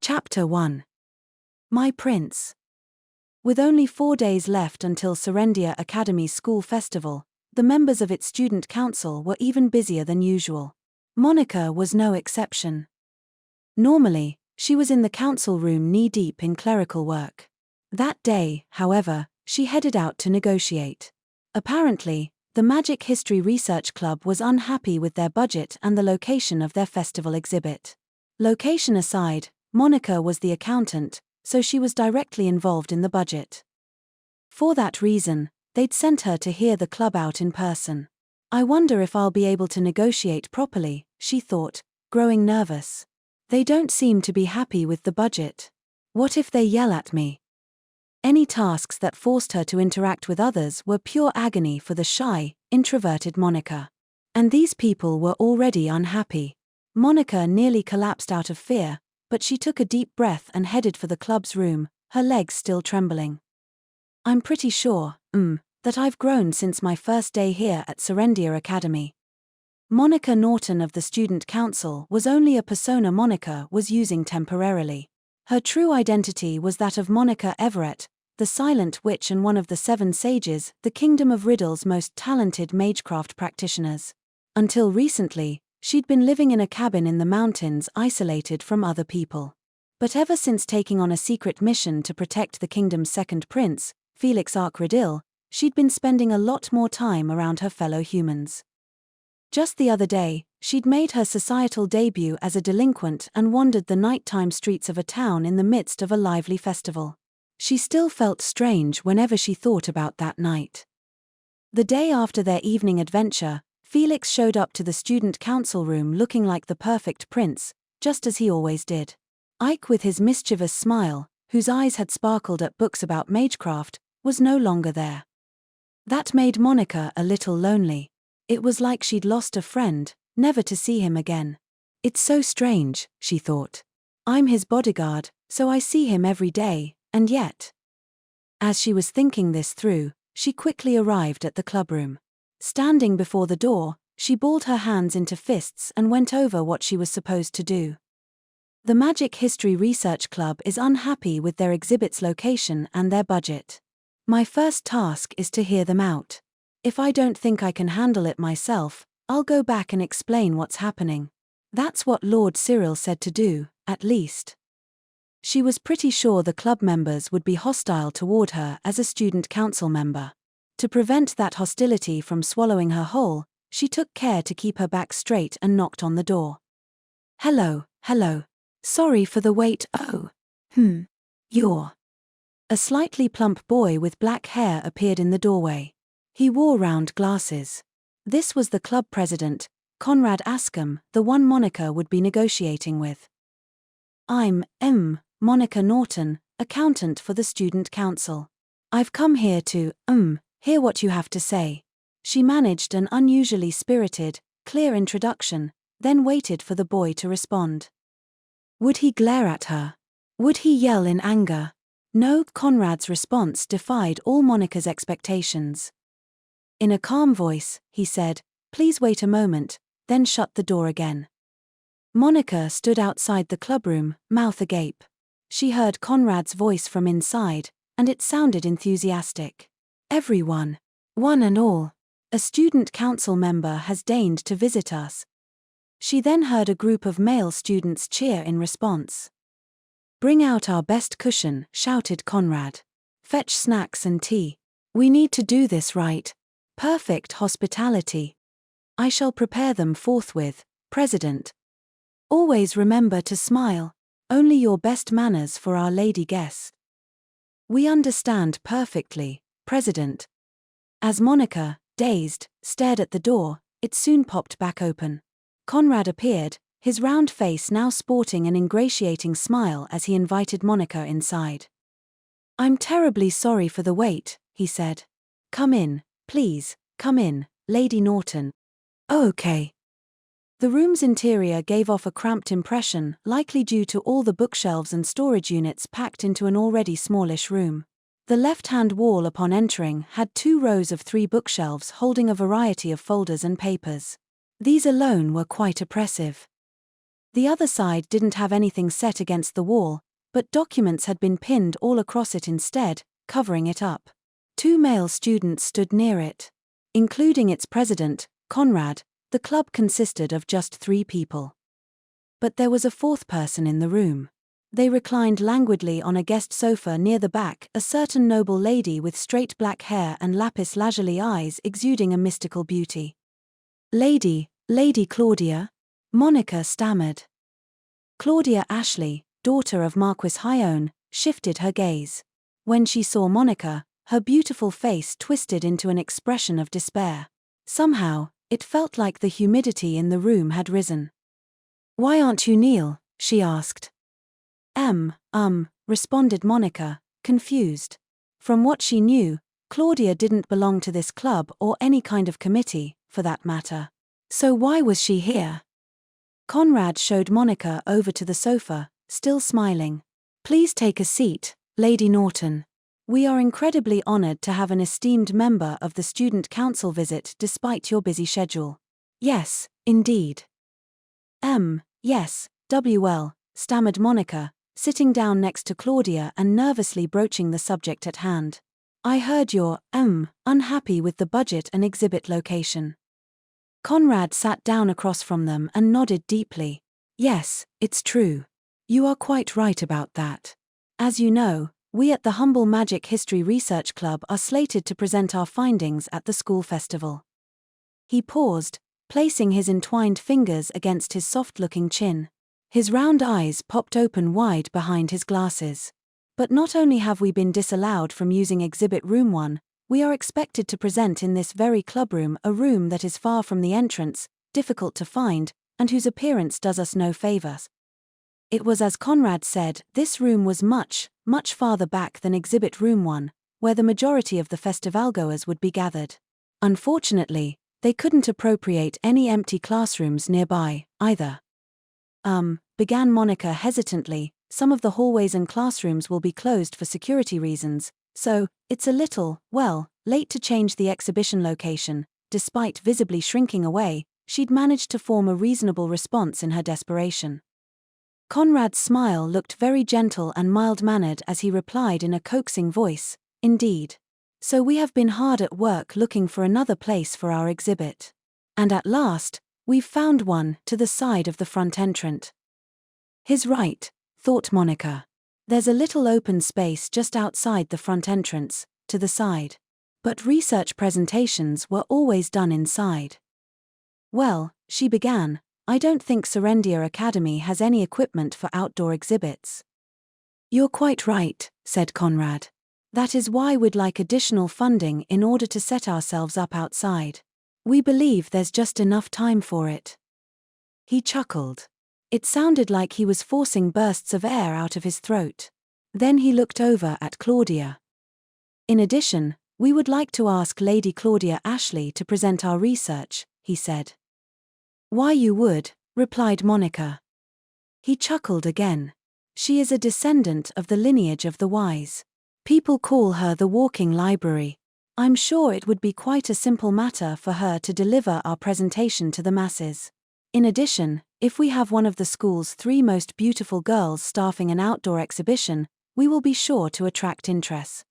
Chapter 1. My Prince. With only 4 days left until Serendia Academy's school festival, the members of its student council were even busier than usual. Monica was no exception. Normally, she was in the council room knee-deep in clerical work. That day, however, she headed out to negotiate. Apparently, the Magic History Research Club was unhappy with their budget and the location of their festival exhibit. Location aside, Monica was the accountant, so she was directly involved in the budget. For that reason, they'd sent her to hear the club out in person. I wonder if I'll be able to negotiate properly, she thought, growing nervous. They don't seem to be happy with the budget. What if they yell at me? Any tasks that forced her to interact with others were pure agony for the shy, introverted Monica. And these people were already unhappy. Monica nearly collapsed out of fear, but she took a deep breath and headed for the club's room, her legs still trembling. I'm pretty sure, that I've grown since my first day here at Serendia Academy. Monica Norton of the Student Council was only a persona Monica was using temporarily. Her true identity was that of Monica Everett, the silent witch and one of the 7 sages, the Kingdom of Riddle's most talented magecraft practitioners. Until recently, she'd been living in a cabin in the mountains isolated from other people. But ever since taking on a secret mission to protect the kingdom's second prince, Felix Riddle, she'd been spending a lot more time around her fellow humans. Just the other day, she'd made her societal debut as a delinquent and wandered the nighttime streets of a town in the midst of a lively festival. She still felt strange whenever she thought about that night. The day after their evening adventure, Felix showed up to the student council room looking like the perfect prince, just as he always did. Ike, with his mischievous smile, whose eyes had sparkled at books about magecraft, was no longer there. That made Monica a little lonely. It was like she'd lost a friend, never to see him again. It's so strange, she thought. I'm his bodyguard, so I see him every day, and yet. As she was thinking this through, she quickly arrived at the clubroom. Standing before the door, she balled her hands into fists and went over what she was supposed to do. The Magic History Research Club is unhappy with their exhibit's location and their budget. My first task is to hear them out. If I don't think I can handle it myself, I'll go back and explain what's happening. That's what Lord Cyril said to do, at least. She was pretty sure the club members would be hostile toward her as a student council member. To prevent that hostility from swallowing her whole, she took care to keep her back straight and knocked on the door. Hello. Sorry for the wait. Oh. You're. A slightly plump boy with black hair appeared in the doorway. He wore round glasses. This was the club president, Conrad Ascombe, the one Monica would be negotiating with. I'm, Monica Norton, accountant for the student council. I've come here to, hear what you have to say. She managed an unusually spirited, clear introduction, then waited for the boy to respond. Would he glare at her? Would he yell in anger? No, Conrad's response defied all Monica's expectations. In a calm voice, he said, "Please wait a moment," then shut the door again. Monica stood outside the clubroom, mouth agape. She heard Conrad's voice from inside, and it sounded enthusiastic. Everyone, one and all, a student council member has deigned to visit us. She then heard a group of male students cheer in response. Bring out our best cushion, shouted Conrad. Fetch snacks and tea. We need to do this right. Perfect hospitality. I shall prepare them forthwith, President. Always remember to smile. Only your best manners for our lady guests. We understand perfectly, President. As Monica, dazed, stared at the door, it soon popped back open. Conrad appeared, his round face now sporting an ingratiating smile as he invited Monica inside. I'm terribly sorry for the wait, he said. Come in, please, come in, Lady Norton. Oh, okay. The room's interior gave off a cramped impression, likely due to all the bookshelves and storage units packed into an already smallish room. The left-hand wall upon entering had 2 rows of 3 bookshelves holding a variety of folders and papers. These alone were quite oppressive. The other side didn't have anything set against the wall, but documents had been pinned all across it instead, covering it up. 2 male students stood near it. Including its president, Conrad, the club consisted of just 3 people. But there was a 4th person in the room. They reclined languidly on a guest sofa near the back, a certain noble lady with straight black hair and lapis lazuli eyes exuding a mystical beauty. Lady Claudia? Monica stammered. Claudia Ashley, daughter of Marquis Hyone, shifted her gaze. When she saw Monica, her beautiful face twisted into an expression of despair. Somehow, it felt like the humidity in the room had risen. "Why aren't you Neil?" she asked. Responded Monica, confused. From what she knew, Claudia didn't belong to this club or any kind of committee, for that matter. So why was she here? Conrad showed Monica over to the sofa, still smiling. "Please take a seat, Lady Norton. We are incredibly honored to have an esteemed member of the Student Council visit despite your busy schedule." "Yes, indeed." Yes, WL, stammered Monica, sitting down next to Claudia and nervously broaching the subject at hand. "I heard you're, unhappy with the budget and exhibit location." Conrad sat down across from them and nodded deeply. "Yes, it's true. You are quite right about that. As you know, we at the humble Magic History Research Club are slated to present our findings at the school festival." He paused, placing his entwined fingers against his soft-looking chin. His round eyes popped open wide behind his glasses. "But not only have we been disallowed from using Exhibit Room 1, we are expected to present in this very clubroom, a room that is far from the entrance, difficult to find, and whose appearance does us no favors." It was as Conrad said, this room was much farther back than Exhibit Room 1, where the majority of the festivalgoers would be gathered. Unfortunately, they couldn't appropriate any empty classrooms nearby, either. Began Monica hesitantly, "Some of the hallways and classrooms will be closed for security reasons, so it's a little, late to change the exhibition location." Despite visibly shrinking away, she'd managed to form a reasonable response in her desperation. Conrad's smile looked very gentle and mild-mannered as he replied in a coaxing voice, "Indeed. So we have been hard at work looking for another place for our exhibit. And at last, we've found one to the side of the front entrance." "He's right," thought Monica. "There's a little open space just outside the front entrance, to the side. But research presentations were always done inside." "Well," she began, "I don't think Serendia Academy has any equipment for outdoor exhibits." "You're quite right," said Conrad. "That is why we'd like additional funding in order to set ourselves up outside. We believe there's just enough time for it." He chuckled. It sounded like he was forcing bursts of air out of his throat. Then he looked over at Claudia. "In addition, we would like to ask Lady Claudia Ashley to present our research," he said. "Why you would," replied Monica. He chuckled again. "She is a descendant of the lineage of the wise. People call her the walking library. I'm sure it would be quite a simple matter for her to deliver our presentation to the masses. In addition, if we have one of the school's 3 most beautiful girls staffing an outdoor exhibition, we will be sure to attract interest."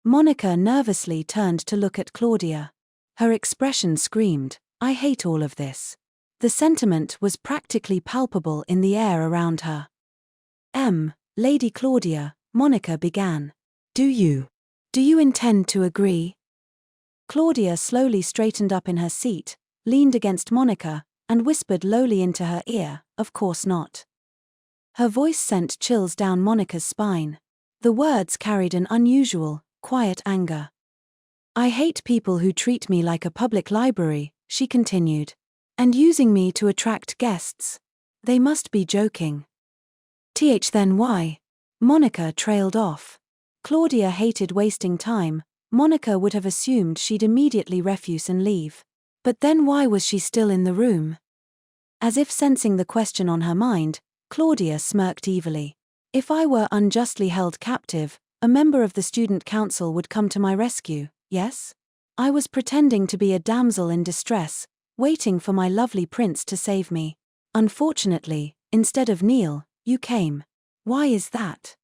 Monica nervously turned to look at Claudia. Her expression screamed, "I hate all of this." The sentiment was practically palpable in the air around her. "Lady Claudia," Monica began. Do you intend to agree?" Claudia slowly straightened up in her seat, leaned against Monica, and whispered lowly into her ear, "Of course not." Her voice sent chills down Monica's spine. The words carried an unusual, quiet anger. "I hate people who treat me like a public library," she continued. "And using me to attract guests. They must be joking." Then why?" Monica trailed off. Claudia hated wasting time. Monica would have assumed she'd immediately refuse and leave. But then why was she still in the room? As if sensing the question on her mind, Claudia smirked evilly. "If I were unjustly held captive, a member of the student council would come to my rescue, yes? I was pretending to be a damsel in distress, waiting for my lovely prince to save me. Unfortunately, Instead of Neil, you came. Why is that?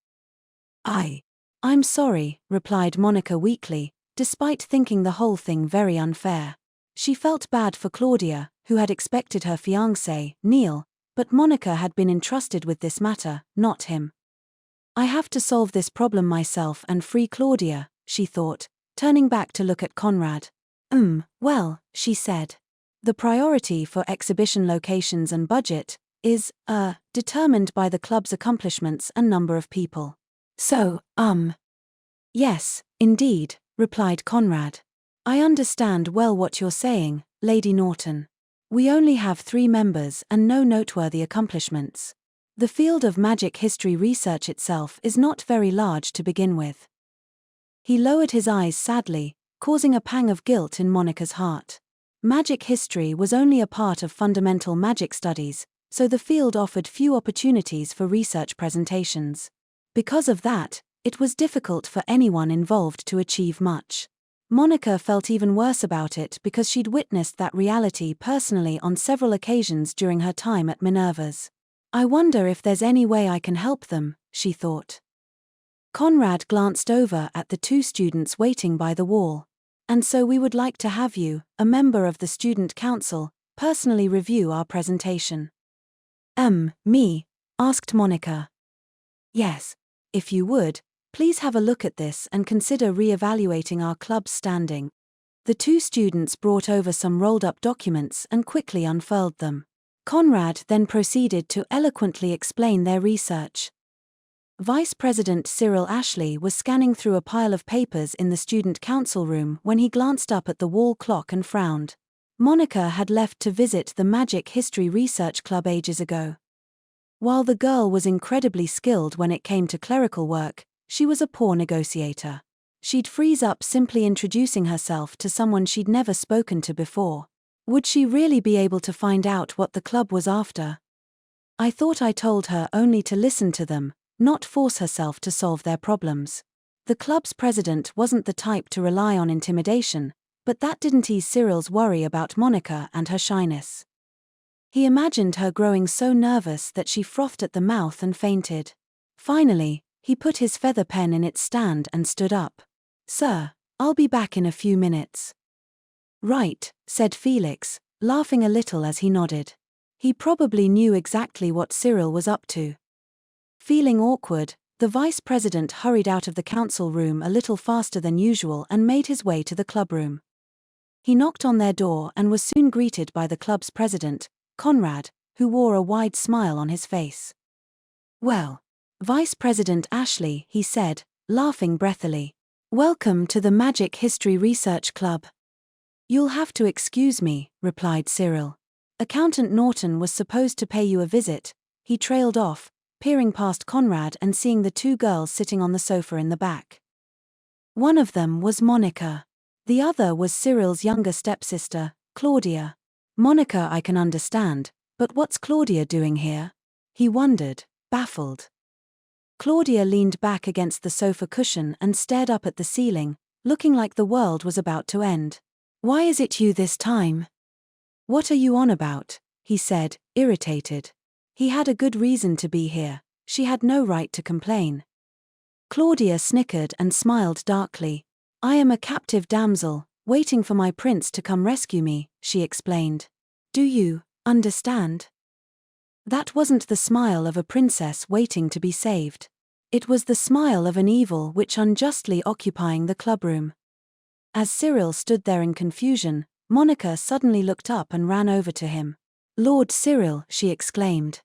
I'm sorry, replied Monica weakly, despite thinking the whole thing very unfair. She felt bad for Claudia, who had expected her fiancé, Neil, but Monica had been entrusted with this matter, not him. I have to solve this problem myself and free Claudia, she thought, turning back to look at Conrad. Well, she said. The priority for exhibition locations and budget is, determined by the club's accomplishments and number of people. So, Yes, indeed, replied Conrad. I understand well what you're saying, Lady Norton. We only have 3 members and no noteworthy accomplishments. The field of magic history research itself is not very large to begin with. He lowered his eyes sadly, causing a pang of guilt in Monica's heart. Magic history was only a part of fundamental magic studies, so the field offered few opportunities for research presentations. Because of that, it was difficult for anyone involved to achieve much. Monica felt even worse about it because she'd witnessed that reality personally on several occasions during her time at Minerva's. I wonder if there's any way I can help them, she thought. Conrad glanced over at the 2 students waiting by the wall. And so we would like to have you, a member of the student council, personally review our presentation. Me? Asked Monica. Yes. If you would, please have a look at this and consider re-evaluating our club's standing. The 2 students brought over some rolled-up documents and quickly unfurled them. Conrad then proceeded to eloquently explain their research. Vice President Cyril Ashley was scanning through a pile of papers in the student council room when he glanced up at the wall clock and frowned. Monica had left to visit the Magic History Research Club ages ago. While the girl was incredibly skilled when it came to clerical work, she was a poor negotiator. She'd freeze up simply introducing herself to someone she'd never spoken to before. Would she really be able to find out what the club was after? I thought I told her only to listen to them, not force herself to solve their problems. The club's president wasn't the type to rely on intimidation, but that didn't ease Cyril's worry about Monica and her shyness. He imagined her growing so nervous that she frothed at the mouth and fainted. Finally, he put his feather pen in its stand and stood up. Sir, I'll be back in a few minutes. Right, said Felix, laughing a little as he nodded. He probably knew exactly what Cyril was up to. Feeling awkward, the vice president hurried out of the council room a little faster than usual and made his way to the clubroom. He knocked on their door and was soon greeted by the club's president, Conrad, who wore a wide smile on his face. Well, Vice President Ashley, he said, laughing breathily. Welcome to the Magic History Research Club. You'll have to excuse me, replied Cyril. Accountant Norton was supposed to pay you a visit. He trailed off, peering past Conrad and seeing the 2 girls sitting on the sofa in the back. One of them was Monica. The other was Cyril's younger stepsister, Claudia. Monica I can understand, but what's Claudia doing here? He wondered, baffled. Claudia leaned back against the sofa cushion and stared up at the ceiling, looking like the world was about to end. Why is it you this time? What are you on about? He said, irritated. He had a good reason to be here. She had no right to complain. Claudia snickered and smiled darkly. I am a captive damsel, waiting for my prince to come rescue me, she explained. Do you understand? That wasn't the smile of a princess waiting to be saved. It was the smile of an evil witch unjustly occupying the clubroom. As Cyril stood there in confusion, Monica suddenly looked up and ran over to him. Lord Cyril, she exclaimed.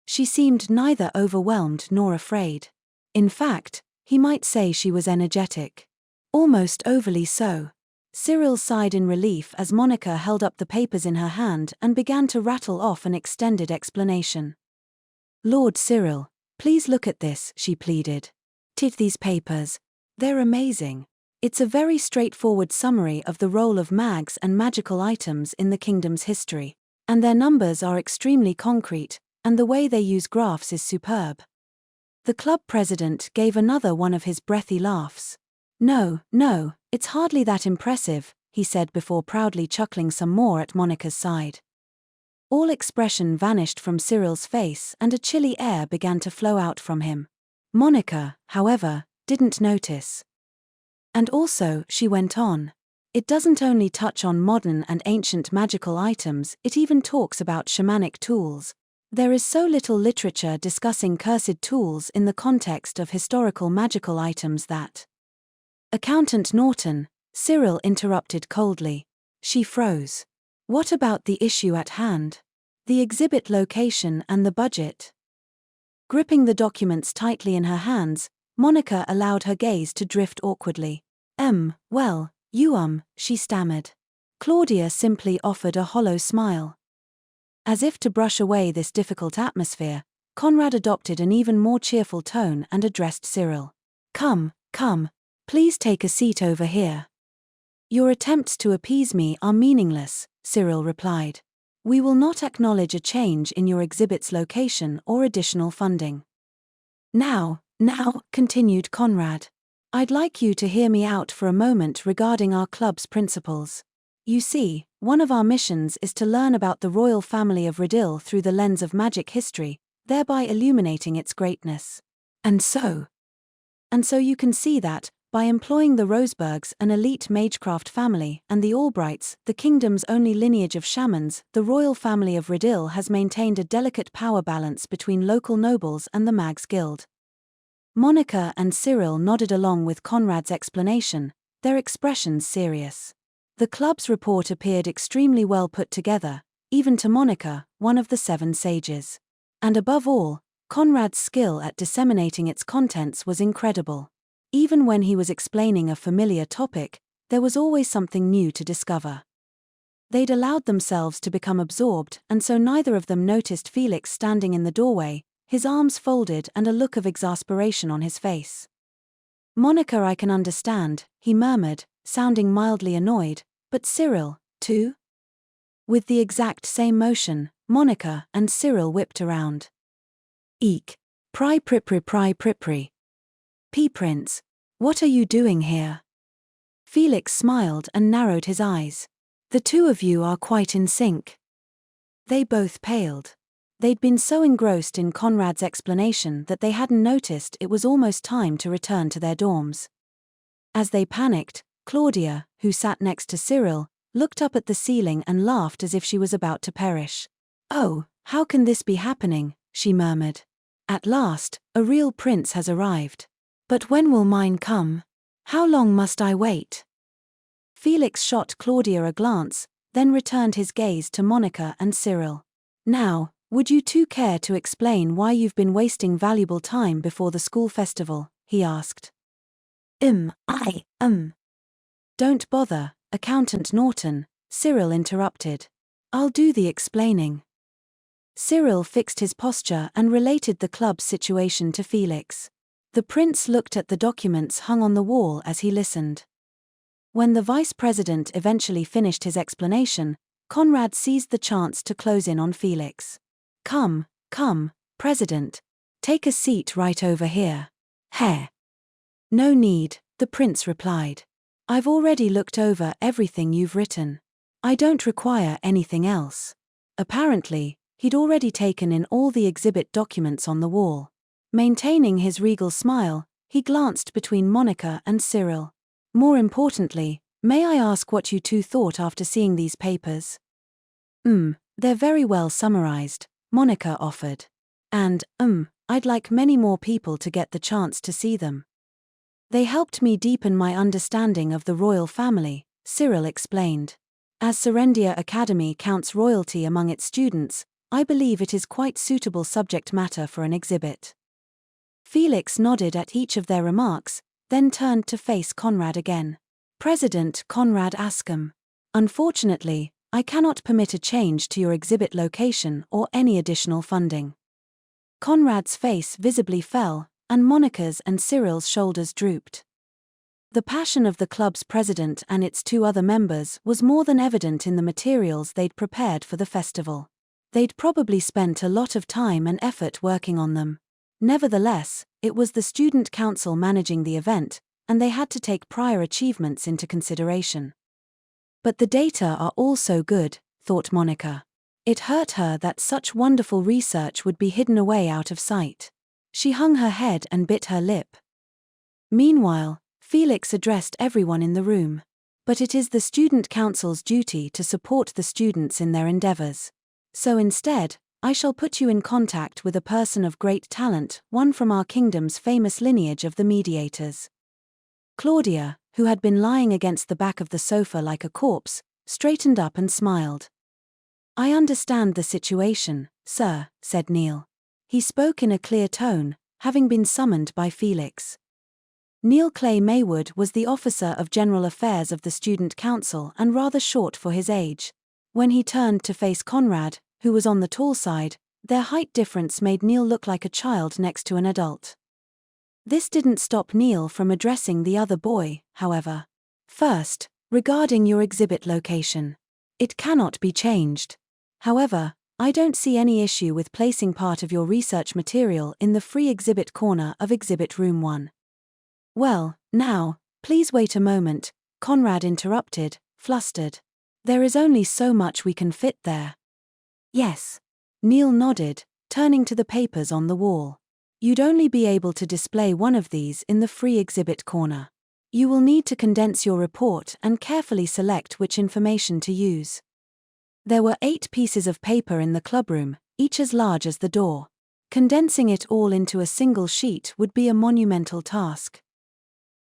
She seemed neither overwhelmed nor afraid. In fact, he might say she was energetic. Almost overly so. Cyril sighed in relief as Monica held up the papers in her hand and began to rattle off an extended explanation. Lord Cyril, please look at this, she pleaded. These papers. They're amazing. It's a very straightforward summary of the role of mags and magical items in the kingdom's history. And their numbers are extremely concrete, and the way they use graphs is superb. The club president gave another one of his breathy laughs. No, it's hardly that impressive, he said before proudly chuckling some more at Monica's side. All expression vanished from Cyril's face and a chilly air began to flow out from him. Monica, however, didn't notice. And also, she went on, it doesn't only touch on modern and ancient magical items, it even talks about shamanic tools. There is so little literature discussing cursed tools in the context of historical magical items that… Accountant Norton, Cyril interrupted coldly. She froze. What about the issue at hand? The exhibit location and the budget? Gripping the documents tightly in her hands, Monica allowed her gaze to drift awkwardly. Well, she stammered. Claudia simply offered a hollow smile. As if to brush away this difficult atmosphere, Conrad adopted an even more cheerful tone and addressed Cyril. Come, please take a seat over here. Your attempts to appease me are meaningless, Cyril replied. We will not acknowledge a change in your exhibit's location or additional funding. Now, continued Conrad. I'd like you to hear me out for a moment regarding our club's principles. You see, one of our missions is to learn about the royal family of Riddle through the lens of magic history, thereby illuminating its greatness. And so you can see that, by employing the Rosebergs, an elite magecraft family, and the Albrights, the kingdom's only lineage of shamans, the royal family of Riddle has maintained a delicate power balance between local nobles and the Mags Guild. Monica and Cyril nodded along with Conrad's explanation, their expressions serious. The club's report appeared extremely well put together, even to Monica, one of the 7 sages. And above all, Conrad's skill at disseminating its contents was incredible. Even when he was explaining a familiar topic, there was always something new to discover. They'd allowed themselves to become absorbed, and so neither of them noticed Felix standing in the doorway, his arms folded and a look of exasperation on his face. Monica, I can understand, he murmured, sounding mildly annoyed, but Cyril, too? With the exact same motion, Monica and Cyril whipped around. Eek. Pry pripri. P-Prince, what are you doing here? Felix smiled and narrowed his eyes. The two of you are quite in sync. They both paled. They'd been so engrossed in Conrad's explanation that they hadn't noticed it was almost time to return to their dorms. As they panicked, Claudia, who sat next to Cyril, looked up at the ceiling and laughed as if she was about to perish. Oh, how can this be happening? She murmured. At last, a real prince has arrived. But when will mine come? How long must I wait? Felix shot Claudia a glance, then returned his gaze to Monica and Cyril. Now, would you two care to explain why you've been wasting valuable time before the school festival? He asked. Don't bother, Accountant Norton, Cyril interrupted. I'll do the explaining. Cyril fixed his posture and related the club's situation to Felix. The prince looked at the documents hung on the wall as he listened. When the vice president eventually finished his explanation, Conrad seized the chance to close in on Felix. Come, President. Take a seat right over here. Heh. No need, the prince replied. I've already looked over everything you've written. I don't require anything else. Apparently, he'd already taken in all the exhibit documents on the wall. Maintaining his regal smile, he glanced between Monica and Cyril. More importantly, may I ask what you two thought after seeing these papers? They're very well summarized, Monica offered. And, I'd like many more people to get the chance to see them. They helped me deepen my understanding of the royal family, Cyril explained. As Serendia Academy counts royalty among its students, I believe it is quite suitable subject matter for an exhibit. Felix nodded at each of their remarks, then turned to face Conrad again. President Conrad Ascom. Unfortunately, I cannot permit a change to your exhibit location or any additional funding. Conrad's face visibly fell, and Monica's and Cyril's shoulders drooped. The passion of the club's president and its 2 other members was more than evident in the materials they'd prepared for the festival. They'd probably spent a lot of time and effort working on them. Nevertheless, it was the student council managing the event, and they had to take prior achievements into consideration. But the data are all so good, thought Monica. It hurt her that such wonderful research would be hidden away out of sight. She hung her head and bit her lip. Meanwhile, Felix addressed everyone in the room. But it is the student council's duty to support the students in their endeavors. So instead, I shall put you in contact with a person of great talent, one from our kingdom's famous lineage of the mediators. Claudia, who had been lying against the back of the sofa like a corpse, straightened up and smiled. I understand the situation, sir, said Neil. He spoke in a clear tone, having been summoned by Felix. Neil Clay Maywood was the officer of general affairs of the student council and rather short for his age. When he turned to face Conrad, who was on the tall side, their height difference made Neil look like a child next to an adult. This didn't stop Neil from addressing the other boy, however. First, regarding your exhibit location. It cannot be changed. However, I don't see any issue with placing part of your research material in the free exhibit corner of Exhibit Room 1. Well, now, please wait a moment, Conrad interrupted, flustered. There is only so much we can fit there. Yes. Neil nodded, turning to the papers on the wall. You'd only be able to display one of these in the free exhibit corner. You will need to condense your report and carefully select which information to use. There were 8 pieces of paper in the clubroom, each as large as the door. Condensing it all into a single sheet would be a monumental task.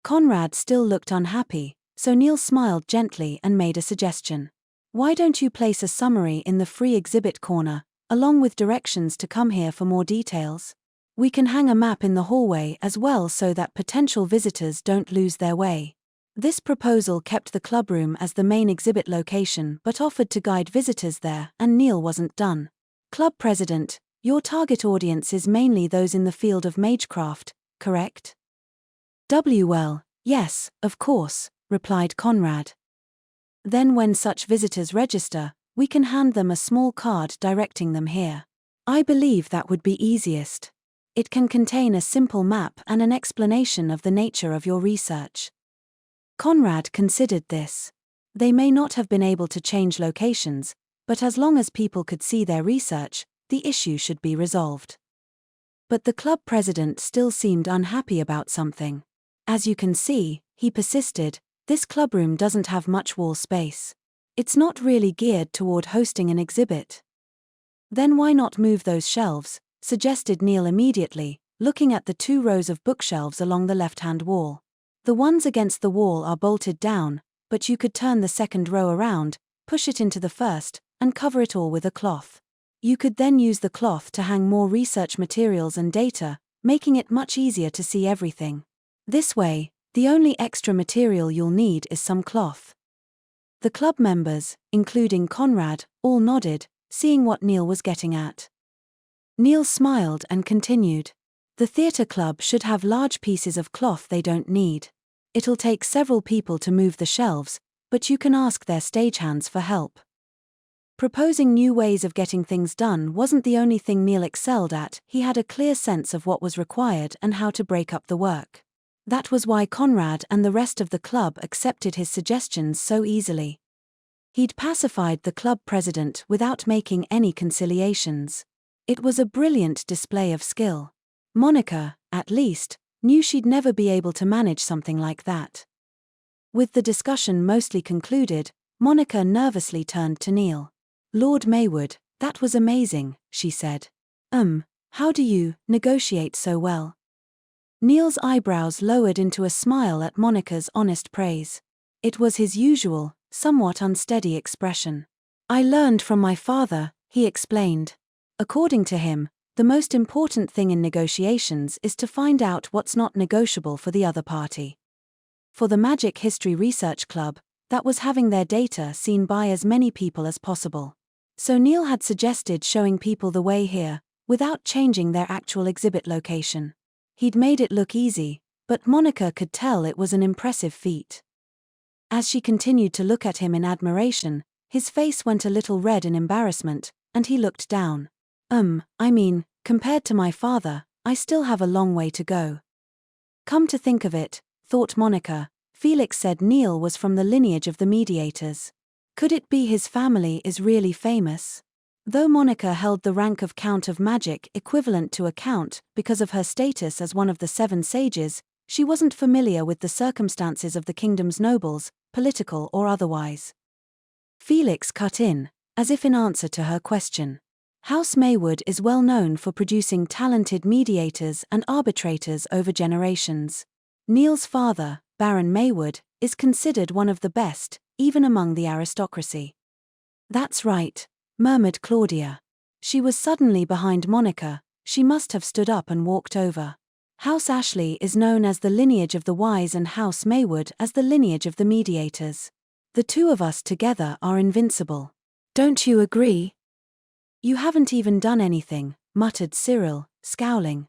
Conrad still looked unhappy, so Neil smiled gently and made a suggestion. Why don't you place a summary in the free exhibit corner, along with directions to come here for more details? We can hang a map in the hallway as well so that potential visitors don't lose their way. This proposal kept the clubroom as the main exhibit location but offered to guide visitors there, and Neil wasn't done. Club President, your target audience is mainly those in the field of magecraft, correct? Well, yes, of course, replied Conrad. Then when such visitors register, we can hand them a small card directing them here. I believe that would be easiest. It can contain a simple map and an explanation of the nature of your research. Conrad considered this. They may not have been able to change locations, but as long as people could see their research, the issue should be resolved. But the club president still seemed unhappy about something. As you can see, he persisted, this clubroom doesn't have much wall space. It's not really geared toward hosting an exhibit. Then why not move those shelves, suggested Neil immediately, looking at the 2 rows of bookshelves along the left-hand wall. The ones against the wall are bolted down, but you could turn the second row around, push it into the first, and cover it all with a cloth. You could then use the cloth to hang more research materials and data, making it much easier to see everything. This way, the only extra material you'll need is some cloth. The club members, including Conrad, all nodded, seeing what Neil was getting at. Neil smiled and continued. The theatre club should have large pieces of cloth they don't need. It'll take several people to move the shelves, but you can ask their stagehands for help. Proposing new ways of getting things done wasn't the only thing Neil excelled at. He had a clear sense of what was required and how to break up the work. That was why Conrad and the rest of the club accepted his suggestions so easily. He'd pacified the club president without making any conciliations. It was a brilliant display of skill. Monica, at least, knew she'd never be able to manage something like that. With the discussion mostly concluded, Monica nervously turned to Neil. Lord Maywood, that was amazing, she said. How do you negotiate so well? Neil's eyebrows lowered into a smile at Monica's honest praise. It was his usual, somewhat unsteady expression. I learned from my father, he explained. According to him, the most important thing in negotiations is to find out what's not negotiable for the other party. For the Magic History Research Club, that was having their data seen by as many people as possible. So Neil had suggested showing people the way here, without changing their actual exhibit location. He'd made it look easy, but Monica could tell it was an impressive feat. As she continued to look at him in admiration, his face went a little red in embarrassment, and he looked down. Compared to my father, I still have a long way to go. Come to think of it, thought Monica, Felix said Neil was from the lineage of the mediators. Could it be his family is really famous? Though Monica held the rank of Count of Magic equivalent to a count because of her status as one of the 7 sages, she wasn't familiar with the circumstances of the kingdom's nobles, political or otherwise. Felix cut in, as if in answer to her question. House Maywood is well known for producing talented mediators and arbitrators over generations. Neil's father, Baron Maywood, is considered one of the best, even among the aristocracy. That's right, murmured Claudia. She was suddenly behind Monica. She must have stood up and walked over. House Ashley is known as the lineage of the wise and House Maywood as the lineage of the mediators. The two of us together are invincible. Don't you agree? You haven't even done anything, muttered Cyril, scowling.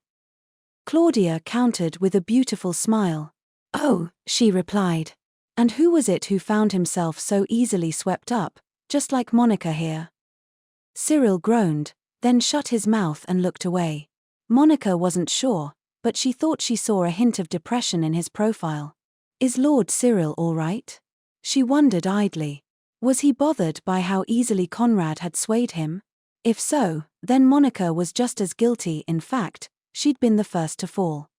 Claudia countered with a beautiful smile. Oh, she replied. And who was it who found himself so easily swept up, just like Monica here? Cyril groaned, then shut his mouth and looked away. Monica wasn't sure, but she thought she saw a hint of depression in his profile. Is Lord Cyril all right? She wondered idly. Was he bothered by how easily Conrad had swayed him? If so, then Monica was just as guilty. In fact, she'd been the first to fall.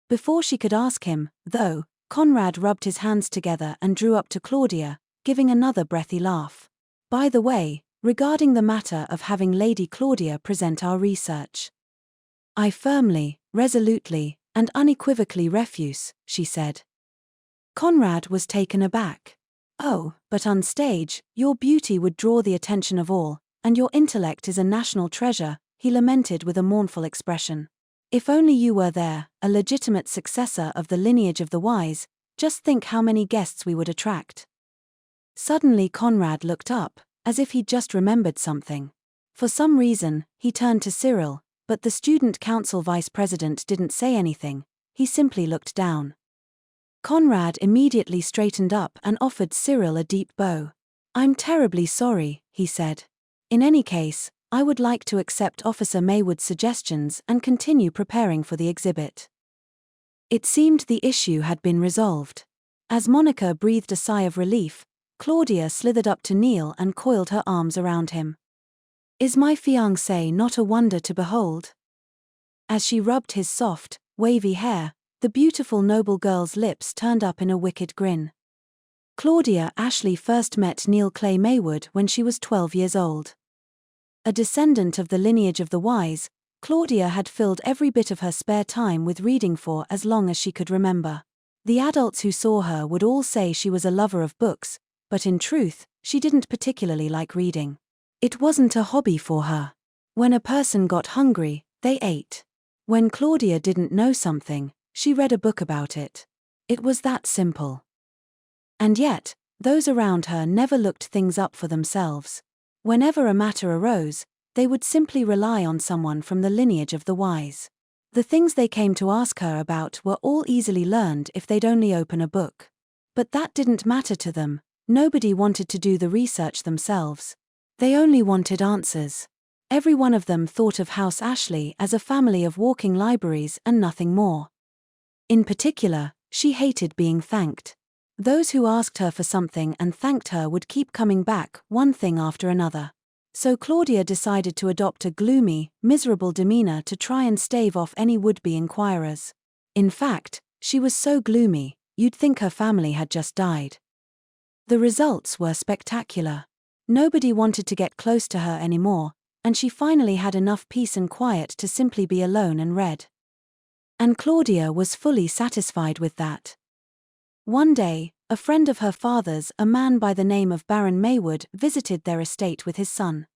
Before she could ask him, though, Conrad rubbed his hands together and drew up to Claudia, giving another breathy laugh. By the way, regarding the matter of having Lady Claudia present our research, I firmly, resolutely, and unequivocally refuse, she said. Conrad was taken aback. Oh, but on stage, your beauty would draw the attention of all, and your intellect is a national treasure, he lamented with a mournful expression. If only you were there, a legitimate successor of the lineage of the wise, just think how many guests we would attract. Suddenly Conrad looked up, as if he'd just remembered something. For some reason, he turned to Cyril, but the student council vice president didn't say anything, he simply looked down. Conrad immediately straightened up and offered Cyril a deep bow. I'm terribly sorry, he said. In any case, I would like to accept Officer Maywood's suggestions and continue preparing for the exhibit. It seemed the issue had been resolved. As Monica breathed a sigh of relief, Claudia slithered up to Neil and coiled her arms around him. Is my fiancé not a wonder to behold? As she rubbed his soft, wavy hair, the beautiful noble girl's lips turned up in a wicked grin. Claudia Ashley first met Neil Clay Maywood when she was 12 years old. A descendant of the lineage of the wise, Claudia had filled every bit of her spare time with reading for as long as she could remember. The adults who saw her would all say she was a lover of books, but in truth, she didn't particularly like reading. It wasn't a hobby for her. When a person got hungry, they ate. When Claudia didn't know something, she read a book about it. It was that simple. And yet, those around her never looked things up for themselves. Whenever a matter arose, they would simply rely on someone from the lineage of the wise. The things they came to ask her about were all easily learned if they'd only open a book. But that didn't matter to them. Nobody wanted to do the research themselves. They only wanted answers. Every one of them thought of House Ashley as a family of walking libraries and nothing more. In particular, she hated being thanked. Those who asked her for something and thanked her would keep coming back, one thing after another. So Claudia decided to adopt a gloomy, miserable demeanor to try and stave off any would-be inquirers. In fact, she was so gloomy, you'd think her family had just died. The results were spectacular. Nobody wanted to get close to her anymore, and she finally had enough peace and quiet to simply be alone and read. And Claudia was fully satisfied with that. One day, a friend of her father's, a man by the name of Baron Maywood, visited their estate with his son.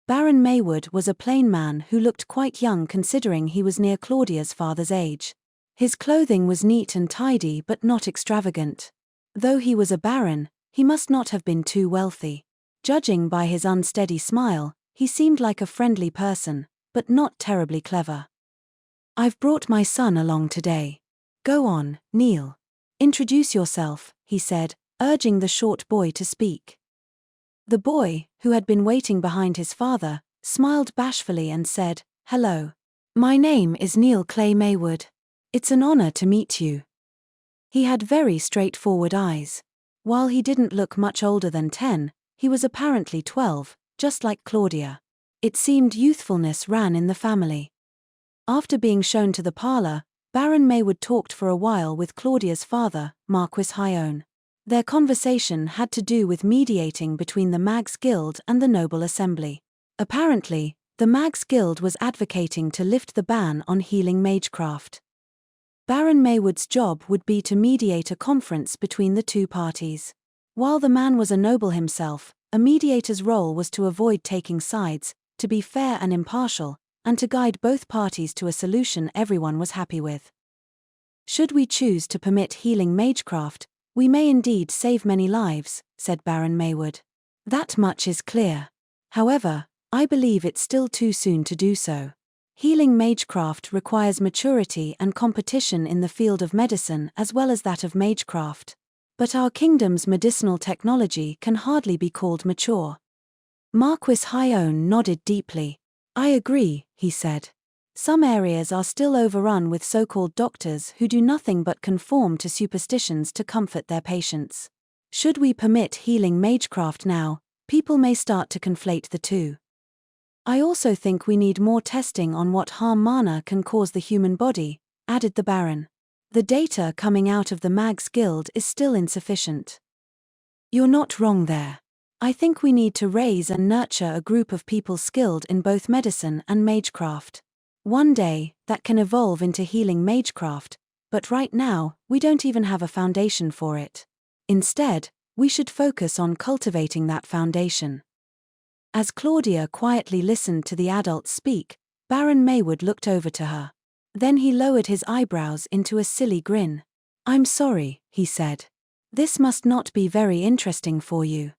Baron Maywood was a plain man who looked quite young considering he was near Claudia's father's age. His clothing was neat and tidy but not extravagant. Though he was a baron, he must not have been too wealthy. Judging by his unsteady smile, he seemed like a friendly person, but not terribly clever. I've brought my son along today. Go on, Neil. Introduce yourself, he said, urging the short boy to speak. The boy, who had been waiting behind his father, smiled bashfully and said, Hello. My name is Neil Clay Maywood. It's an honor to meet you. He had very straightforward eyes. While he didn't look much older than 10, he was apparently 12, just like Claudia. It seemed youthfulness ran in the family. After being shown to the parlor, Baron Maywood talked for a while with Claudia's father, Marquis Hyone. Their conversation had to do with mediating between the Mags Guild and the Noble Assembly. Apparently, the Mags Guild was advocating to lift the ban on healing magecraft. Baron Maywood's job would be to mediate a conference between the two parties. While the man was a noble himself, a mediator's role was to avoid taking sides, to be fair and impartial, and to guide both parties to a solution everyone was happy with. Should we choose to permit healing magecraft, we may indeed save many lives, said Baron Maywood. That much is clear. However, I believe it's still too soon to do so. Healing magecraft requires maturity and competition in the field of medicine as well as that of magecraft. But our kingdom's medicinal technology can hardly be called mature. Marquis Hyone nodded deeply. I agree, he said. Some areas are still overrun with so-called doctors who do nothing but conform to superstitions to comfort their patients. Should we permit healing magecraft now, people may start to conflate the two. I also think we need more testing on what harm mana can cause the human body, added the Baron. The data coming out of the Mags Guild is still insufficient. You're not wrong there. I think we need to raise and nurture a group of people skilled in both medicine and magecraft. One day, that can evolve into healing magecraft, but right now, we don't even have a foundation for it. Instead, we should focus on cultivating that foundation. As Claudia quietly listened to the adults speak, Baron Maywood looked over to her. Then he lowered his eyebrows into a silly grin. I'm sorry, he said. This must not be very interesting for you.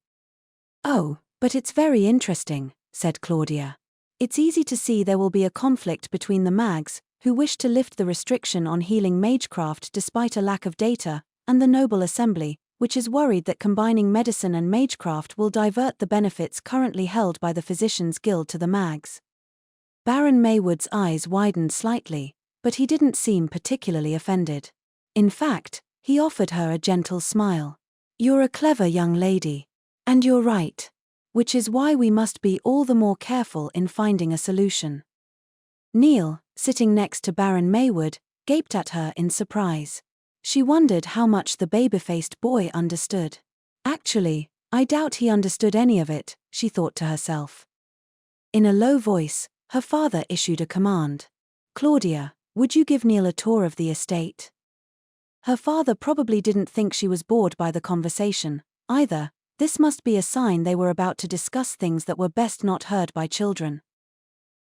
Oh, but it's very interesting, said Claudia. It's easy to see there will be a conflict between the Mags, who wish to lift the restriction on healing magecraft despite a lack of data, and the Noble Assembly, which is worried that combining medicine and magecraft will divert the benefits currently held by the Physicians Guild to the Mags. Baron Maywood's eyes widened slightly, but he didn't seem particularly offended. In fact, he offered her a gentle smile. You're a clever young lady. And you're right. Which is why we must be all the more careful in finding a solution. Neil, sitting next to Baron Maywood, gaped at her in surprise. She wondered how much the baby-faced boy understood. Actually, I doubt he understood any of it, she thought to herself. In a low voice, her father issued a command. Claudia, would you give Neil a tour of the estate? Her father probably didn't think she was bored by the conversation, either. This must be a sign they were about to discuss things that were best not heard by children.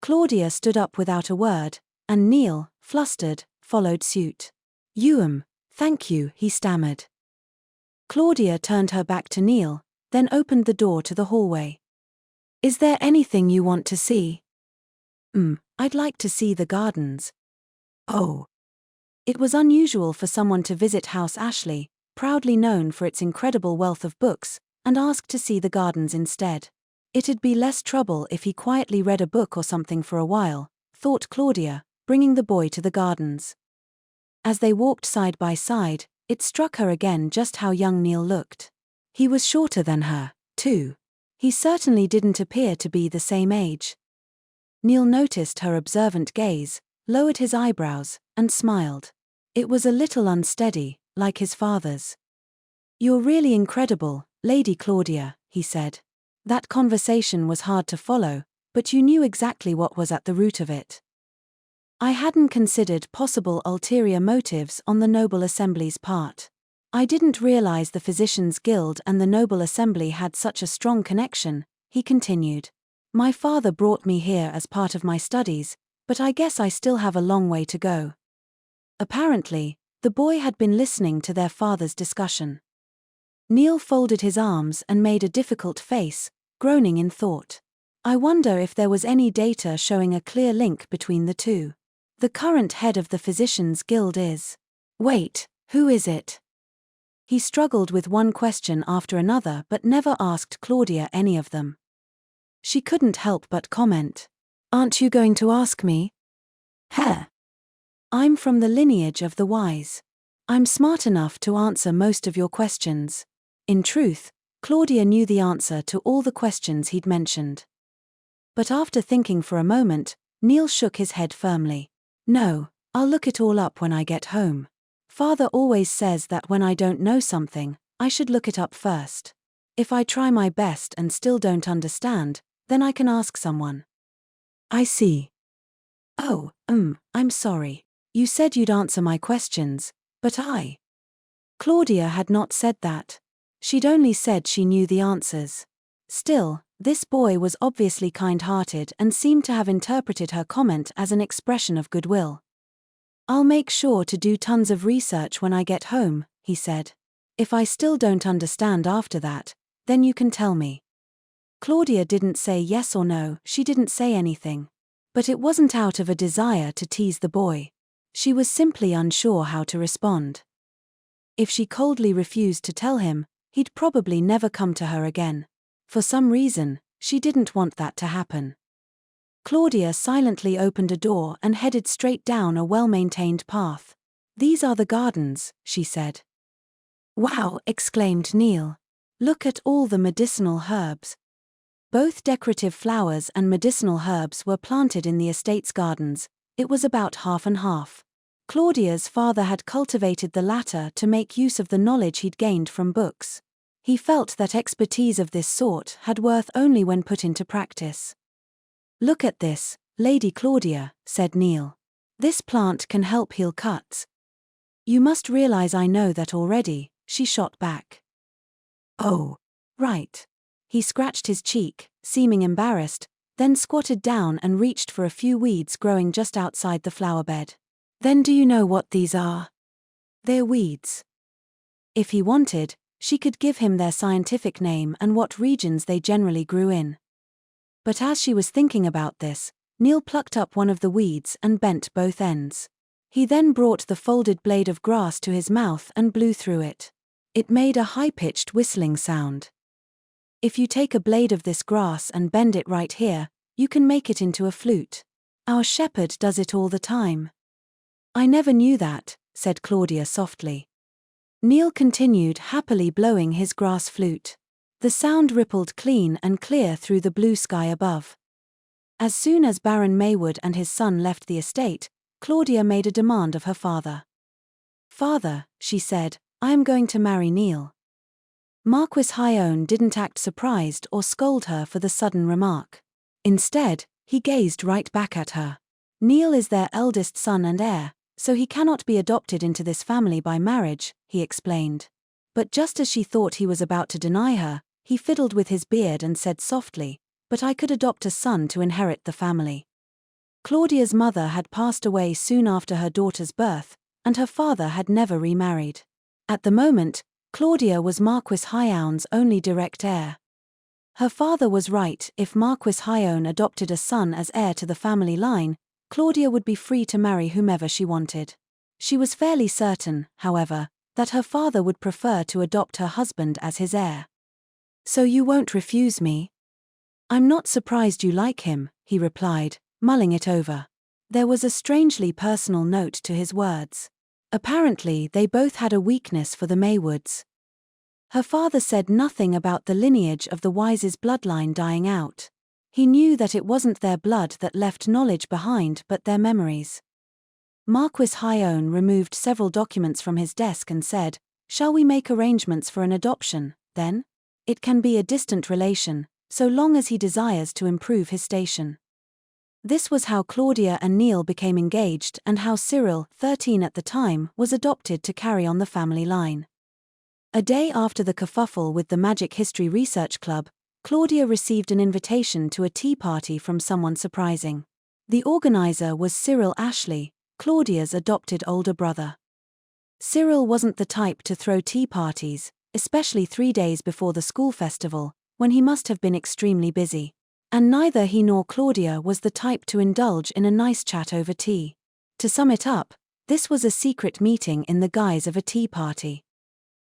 Claudia stood up without a word, and Neil, flustered, followed suit. Thank you, he stammered. Claudia turned her back to Neil, then opened the door to the hallway. Is there anything you want to see? I'd like to see the gardens. Oh. It was unusual for someone to visit House Ashley, proudly known for its incredible wealth of books, and ask to see the gardens instead. It'd be less trouble if he quietly read a book or something for a while, thought Claudia, bringing the boy to the gardens. As they walked side by side, it struck her again just how young Neil looked. He was shorter than her, too. He certainly didn't appear to be the same age. Neil noticed her observant gaze, lowered his eyebrows, and smiled. It was a little unsteady, like his father's. You're really incredible, Lady Claudia, he said. That conversation was hard to follow, but you knew exactly what was at the root of it. I hadn't considered possible ulterior motives on the Noble Assembly's part. I didn't realize the Physicians Guild and the Noble Assembly had such a strong connection, he continued. My father brought me here as part of my studies, but I guess I still have a long way to go. Apparently, the boy had been listening to their father's discussion. Neil folded his arms and made a difficult face, groaning in thought. I wonder if there was any data showing a clear link between the two. The current head of the Physicians Guild is... Wait, who is it? He struggled with one question after another but never asked Claudia any of them. She couldn't help but comment. Aren't you going to ask me? Heh. I'm from the lineage of the wise. I'm smart enough to answer most of your questions. In truth, Claudia knew the answer to all the questions he'd mentioned. But after thinking for a moment, Neil shook his head firmly. No, I'll look it all up when I get home. Father always says that when I don't know something, I should look it up first. If I try my best and still don't understand, then I can ask someone. I see. Oh, I'm sorry. You said you'd answer my questions, but Claudia had not said that. She'd only said she knew the answers. Still, this boy was obviously kind-hearted and seemed to have interpreted her comment as an expression of goodwill. I'll make sure to do tons of research when I get home, he said. If I still don't understand after that, then you can tell me. Claudia didn't say yes or no, she didn't say anything. But it wasn't out of a desire to tease the boy. She was simply unsure how to respond. If she coldly refused to tell him, he'd probably never come to her again. For some reason, she didn't want that to happen. Claudia silently opened a door and headed straight down a well-maintained path. These are the gardens, she said. Wow, exclaimed Neil. Look at all the medicinal herbs. Both decorative flowers and medicinal herbs were planted in the estate's gardens. It was about half and half. Claudia's father had cultivated the latter to make use of the knowledge he'd gained from books. He felt that expertise of this sort had worth only when put into practice. Look at this, Lady Claudia, said Neil. This plant can help heal cuts. You must realize I know that already, she shot back. Oh, right. He scratched his cheek, seeming embarrassed, then squatted down and reached for a few weeds growing just outside the flower bed. Then do you know what these are? They're weeds. If he wanted, she could give him their scientific name and what regions they generally grew in. But as she was thinking about this, Neil plucked up one of the weeds and bent both ends. He then brought the folded blade of grass to his mouth and blew through it. It made a high-pitched whistling sound. If you take a blade of this grass and bend it right here, you can make it into a flute. Our shepherd does it all the time. I never knew that, said Claudia softly. Neil continued happily blowing his grass flute. The sound rippled clean and clear through the blue sky above. As soon as Baron Maywood and his son left the estate, Claudia made a demand of her father. Father, she said, I am going to marry Neil. Marquis Hyone didn't act surprised or scold her for the sudden remark. Instead, he gazed right back at her. Neil is their eldest son and heir, so he cannot be adopted into this family by marriage, he explained. But just as she thought he was about to deny her, he fiddled with his beard and said softly, but I could adopt a son to inherit the family. Claudia's mother had passed away soon after her daughter's birth, and her father had never remarried. At the moment, Claudia was Marquis Hyone's only direct heir. Her father was right. If Marquis Hyone adopted a son as heir to the family line, Claudia would be free to marry whomever she wanted. She was fairly certain, however, that her father would prefer to adopt her husband as his heir. So you won't refuse me? I'm not surprised you like him, he replied, mulling it over. There was a strangely personal note to his words. Apparently they both had a weakness for the Maywoods. Her father said nothing about the lineage of the Wise's bloodline dying out. He knew that it wasn't their blood that left knowledge behind but their memories. Marquis Hyone removed several documents from his desk and said, Shall we make arrangements for an adoption, then? It can be a distant relation, so long as he desires to improve his station. This was how Claudia and Neil became engaged and how Cyril, 13 at the time, was adopted to carry on the family line. A day after the kerfuffle with the Magic History Research Club, Claudia received an invitation to a tea party from someone surprising. The organizer was Cyril Ashley, Claudia's adopted older brother. Cyril wasn't the type to throw tea parties, especially 3 days before the school festival, when he must have been extremely busy. And neither he nor Claudia was the type to indulge in a nice chat over tea. To sum it up, this was a secret meeting in the guise of a tea party.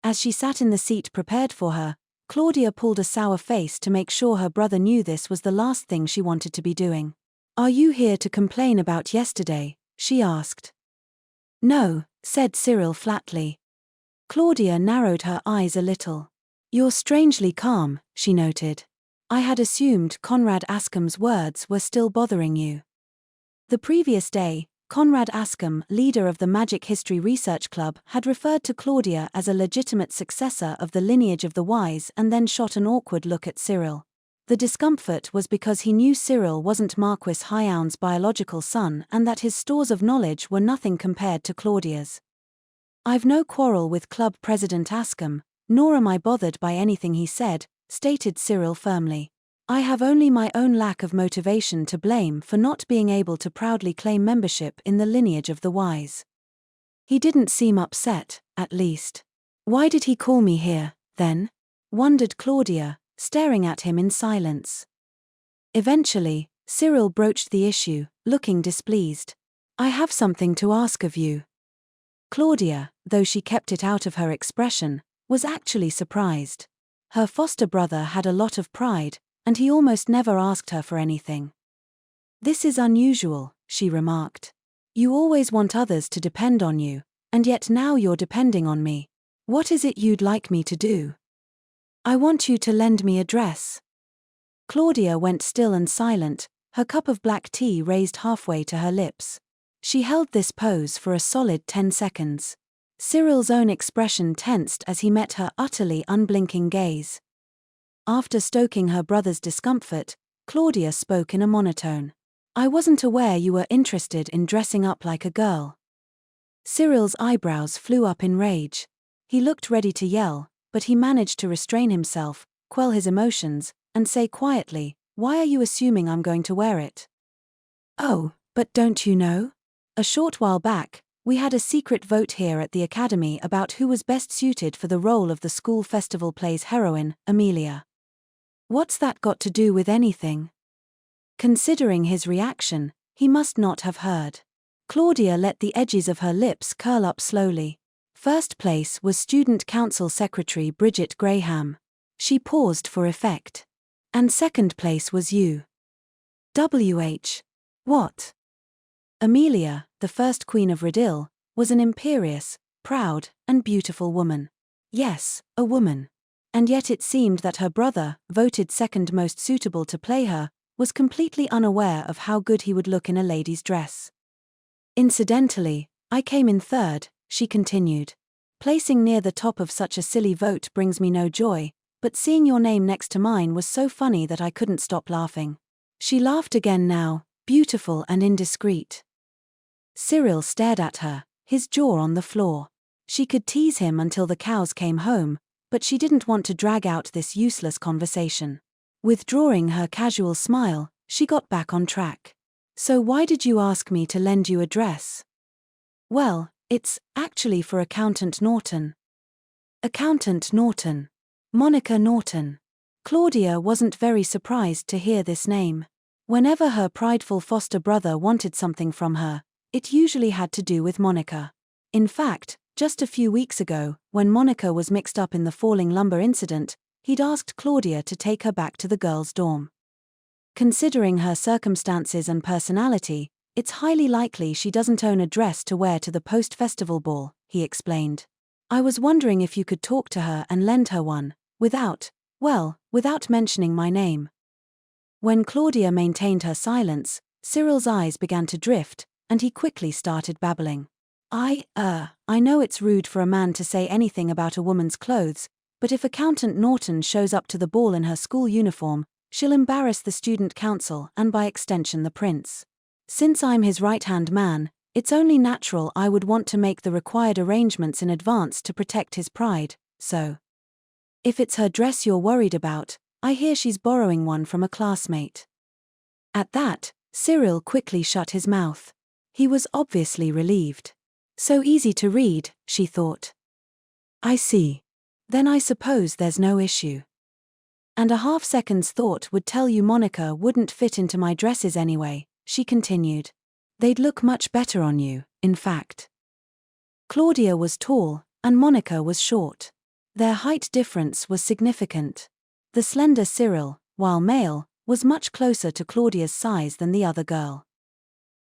As she sat in the seat prepared for her, Claudia pulled a sour face to make sure her brother knew this was the last thing she wanted to be doing. Are you here to complain about yesterday? She asked. No, said Cyril flatly. Claudia narrowed her eyes a little. You're strangely calm, she noted. I had assumed Conrad Ascom's words were still bothering you. The previous day, Conrad Ascom, leader of the Magic History Research Club, had referred to Claudia as a legitimate successor of the lineage of the wise and then shot an awkward look at Cyril. The discomfort was because he knew Cyril wasn't Marquis Hyoun's biological son and that his stores of knowledge were nothing compared to Claudia's. I've no quarrel with Club President Ascom, nor am I bothered by anything he said, stated Cyril firmly. I have only my own lack of motivation to blame for not being able to proudly claim membership in the lineage of the wise. He didn't seem upset, at least. Why did he call me here, then? Wondered Claudia, staring at him in silence. Eventually, Cyril broached the issue, looking displeased. I have something to ask of you. Claudia, though she kept it out of her expression, was actually surprised. Her foster brother had a lot of pride, and he almost never asked her for anything. This is unusual, she remarked. You always want others to depend on you, and yet now you're depending on me. What is it you'd like me to do? I want you to lend me a dress. Claudia went still and silent, her cup of black tea raised halfway to her lips. She held this pose for a solid 10 seconds. Cyril's own expression tensed as he met her utterly unblinking gaze. After stoking her brother's discomfort, Claudia spoke in a monotone. I wasn't aware you were interested in dressing up like a girl. Cyril's eyebrows flew up in rage. He looked ready to yell, but he managed to restrain himself, quell his emotions, and say quietly, Why are you assuming I'm going to wear it? Oh, but don't you know? A short while back, we had a secret vote here at the academy about who was best suited for the role of the school festival play's heroine, Amelia. What's that got to do with anything? Considering his reaction, he must not have heard. Claudia let the edges of her lips curl up slowly. First place was Student Council Secretary Bridget Graham. She paused for effect. And second place was you. W.H. What? Amelia, the first Queen of Radill, was an imperious, proud, and beautiful woman. Yes, a woman. And yet it seemed that her brother, voted second most suitable to play her, was completely unaware of how good he would look in a lady's dress. Incidentally, I came in third, she continued. Placing near the top of such a silly vote brings me no joy, but seeing your name next to mine was so funny that I couldn't stop laughing. She laughed again now, beautiful and indiscreet. Cyril stared at her, his jaw on the floor. She could tease him until the cows came home, but she didn't want to drag out this useless conversation. Withdrawing her casual smile, she got back on track. So why did you ask me to lend you a dress? Well, it's actually for Accountant Norton. Accountant Norton. Monica Norton. Claudia wasn't very surprised to hear this name. Whenever her prideful foster brother wanted something from her, it usually had to do with Monica. In fact, just a few weeks ago, when Monica was mixed up in the falling lumber incident, he'd asked Claudia to take her back to the girls' dorm. Considering her circumstances and personality, it's highly likely she doesn't own a dress to wear to the post-festival ball, he explained. I was wondering if you could talk to her and lend her one, without mentioning my name. When Claudia maintained her silence, Cyril's eyes began to drift, and he quickly started babbling. I know it's rude for a man to say anything about a woman's clothes, but if Accountant Norton shows up to the ball in her school uniform, she'll embarrass the student council and by extension the prince. Since I'm his right-hand man, it's only natural I would want to make the required arrangements in advance to protect his pride, so. If it's her dress you're worried about, I hear she's borrowing one from a classmate. At that, Cyril quickly shut his mouth. He was obviously relieved. So easy to read, she thought. I see. Then I suppose there's no issue. And a half-second's thought would tell you Monica wouldn't fit into my dresses anyway, she continued. They'd look much better on you, in fact. Claudia was tall, and Monica was short. Their height difference was significant. The slender Cyril, while male, was much closer to Claudia's size than the other girl.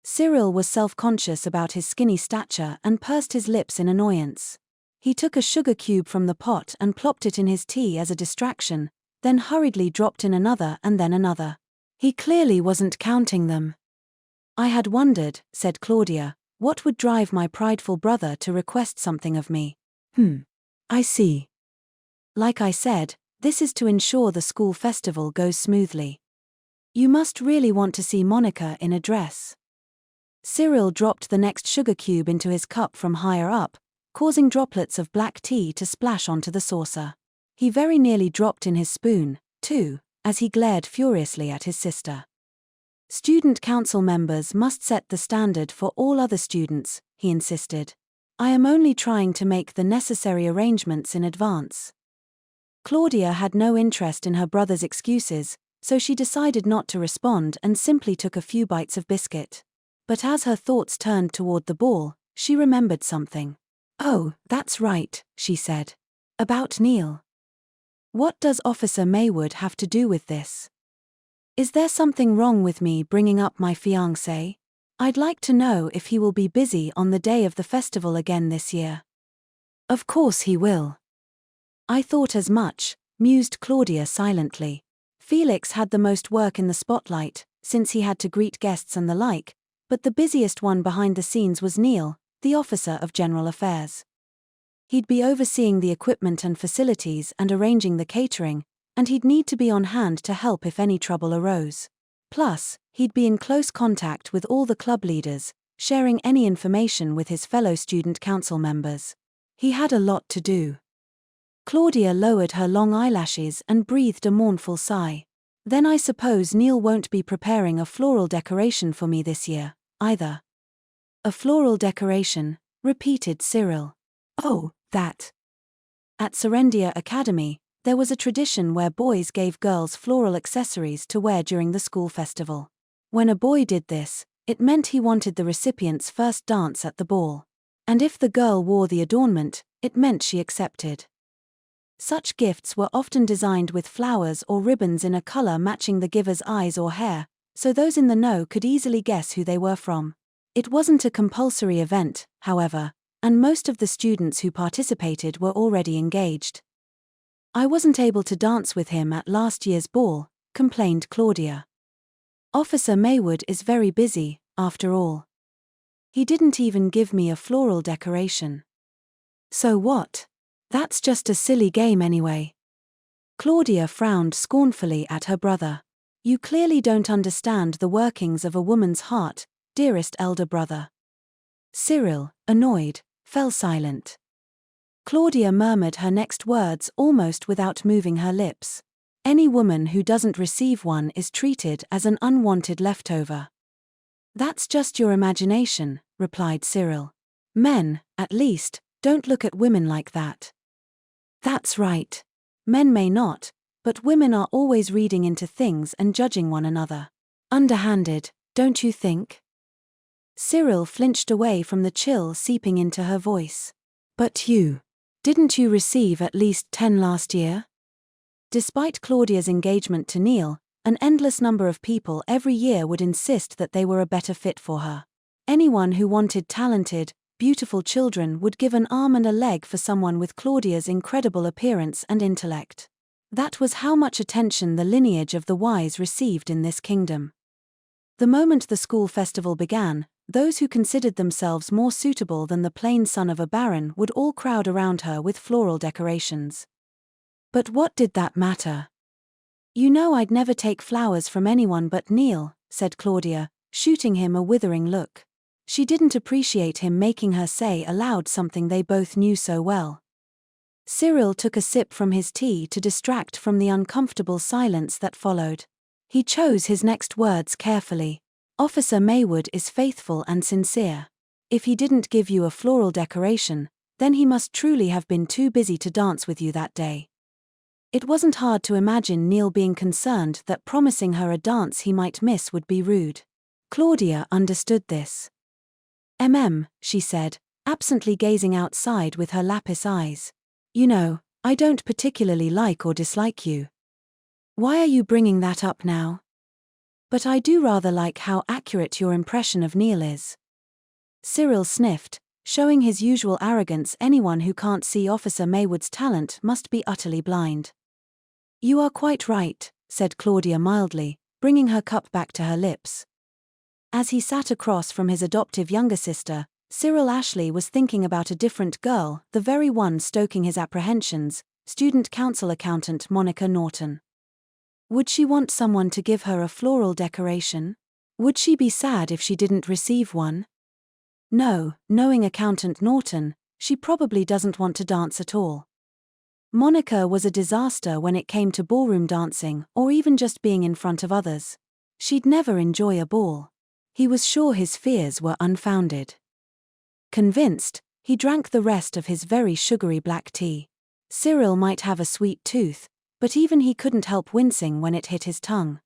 Cyril was self-conscious about his skinny stature and pursed his lips in annoyance. He took a sugar cube from the pot and plopped it in his tea as a distraction, then hurriedly dropped in another and then another. He clearly wasn't counting them. I had wondered, said Claudia, what would drive my prideful brother to request something of me. I see. Like I said, this is to ensure the school festival goes smoothly. You must really want to see Monica in a dress. Cyril dropped the next sugar cube into his cup from higher up, causing droplets of black tea to splash onto the saucer. He very nearly dropped in his spoon, too, as he glared furiously at his sister. Student council members must set the standard for all other students, he insisted. I am only trying to make the necessary arrangements in advance. Claudia had no interest in her brother's excuses, so she decided not to respond and simply took a few bites of biscuit. But as her thoughts turned toward the ball, she remembered something. Oh, that's right, she said. About Neil. What does Officer Maywood have to do with this? Is there something wrong with me bringing up my fiancé? I'd like to know if he will be busy on the day of the festival again this year. Of course he will. I thought as much, mused Claudia silently. Felix had the most work in the spotlight, since he had to greet guests and the like, but the busiest one behind the scenes was Neil, the Officer of General Affairs. He'd be overseeing the equipment and facilities and arranging the catering, and he'd need to be on hand to help if any trouble arose. Plus, he'd be in close contact with all the club leaders, sharing any information with his fellow student council members. He had a lot to do. Claudia lowered her long eyelashes and breathed a mournful sigh. Then I suppose Neil won't be preparing a floral decoration for me this year, either. A floral decoration, repeated Cyril. Oh, that. At Serendia Academy, there was a tradition where boys gave girls floral accessories to wear during the school festival. When a boy did this, it meant he wanted the recipient's first dance at the ball. And if the girl wore the adornment, it meant she accepted. Such gifts were often designed with flowers or ribbons in a color matching the giver's eyes or hair, so those in the know could easily guess who they were from. It wasn't a compulsory event, however, and most of the students who participated were already engaged. I wasn't able to dance with him at last year's ball, complained Claudia. Officer Maywood is very busy, after all. He didn't even give me a floral decoration. So what? That's just a silly game anyway. Claudia frowned scornfully at her brother. You clearly don't understand the workings of a woman's heart, dearest elder brother. Cyril, annoyed, fell silent. Claudia murmured her next words almost without moving her lips. Any woman who doesn't receive one is treated as an unwanted leftover. That's just your imagination, replied Cyril. Men, at least, don't look at women like that. That's right. Men may not, but women are always reading into things and judging one another. Underhanded, don't you think? Cyril flinched away from the chill seeping into her voice. But didn't you receive at least 10 last year? Despite Claudia's engagement to Neil, an endless number of people every year would insist that they were a better fit for her. Anyone who wanted talented, beautiful children would give an arm and a leg for someone with Claudia's incredible appearance and intellect. That was how much attention the lineage of the wise received in this kingdom. The moment the school festival began, those who considered themselves more suitable than the plain son of a baron would all crowd around her with floral decorations. But what did that matter? You know I'd never take flowers from anyone but Neil, said Claudia, shooting him a withering look. She didn't appreciate him making her say aloud something they both knew so well. Cyril took a sip from his tea to distract from the uncomfortable silence that followed. He chose his next words carefully. Officer Maywood is faithful and sincere. If he didn't give you a floral decoration, then he must truly have been too busy to dance with you that day. It wasn't hard to imagine Neil being concerned that promising her a dance he might miss would be rude. Claudia understood this. She said, absently gazing outside with her lapis eyes. You know, I don't particularly like or dislike you. Why are you bringing that up now? But I do rather like how accurate your impression of Neil is. Cyril sniffed, Showing his usual arrogance, anyone who can't see Officer Maywood's talent must be utterly blind. You are quite right, said Claudia mildly, bringing her cup back to her lips. As he sat across from his adoptive younger sister, Cyril Ashley was thinking about a different girl, the very one stoking his apprehensions, student council accountant Monica Norton. Would she want someone to give her a floral decoration? Would she be sad if she didn't receive one? No, knowing accountant Norton, she probably doesn't want to dance at all. Monica was a disaster when it came to ballroom dancing or even just being in front of others. She'd never enjoy a ball. He was sure his fears were unfounded. Convinced, he drank the rest of his very sugary black tea. Cyril might have a sweet tooth, but even he couldn't help wincing when it hit his tongue.